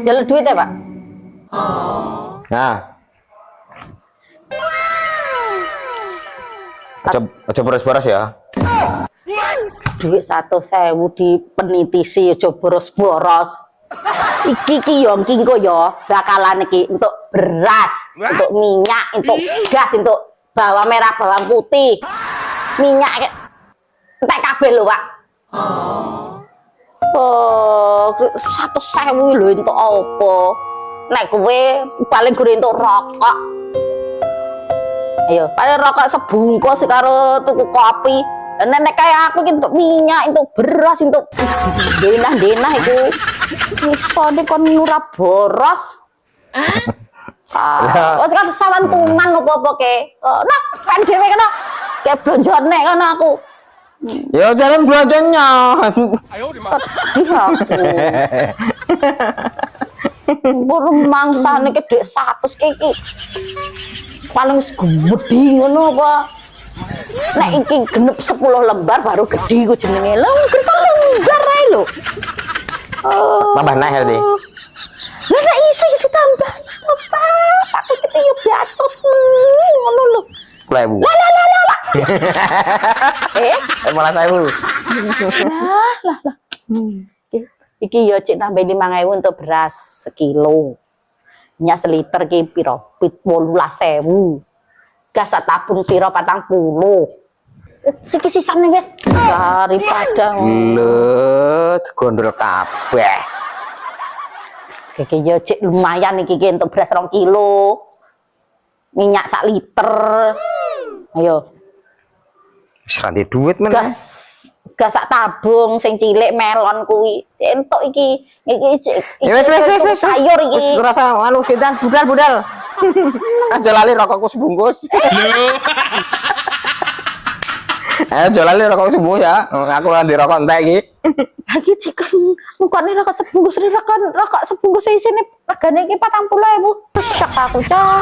Jalur duit ya, Pak? Nah. Aja boros-boros ya. Duit 100.000 di penitisi aja boros-boros. Iki yo engko yo bakalan iki untuk beras, untuk minyak, untuk gas, untuk bawang merah, bawang putih. Minyak entek kabeh lho, Pak. Oh, 100.000 lho entuk apa? Nek kowe paling gure entuk rokok. Ayo, paling rokok sebungkus karo tuku kopi. Nenek kayak aku gitu minyak, untuk beras, untuk denah-denah itu iso nek kon nurap boros. Ah, wis kan sawantuman opo-opo ke. Nah, kan dhewe kena kayak blonjone kan aku. Ya jalan belanjanya. Sedih aku. Baru mangsane gede 100 iki. Paling gede ngono apa? Nek iki genep 10 lembar baru gede ku jenenge. Lho, kersa lembar ae lho. Tambah naik ya, Dek. Lah nek iso ya ditambah. Apa? Aku iki yo bacot ngono lho. 10.000. Lah. Malah 1.000. Lah. Iki yo cek nambah 5.000 untuk beras sekilo. Minyak seliter ki piro? 18.000. Gas satabun piro 40. Siki sisane wis daripada Lho, gondol kabeh. Iki yo cek lumayan iki untuk beras 2 kilo. Minyak 1 liter. Ayo. Wis ranti duit men. Gas sak tabung sing cilik melon kuwi. Entuk iki Wis sayur iki. Wis rasa anu sedan budal. Aja lali rokokku sebungkus. Ayo lali rokokku sebungkus ya. Aku lagi rokok entek iki. Lagi cikan mukane rokok sebungkus rokok sebungkus isine regane iki 40.000. Sak aku cah.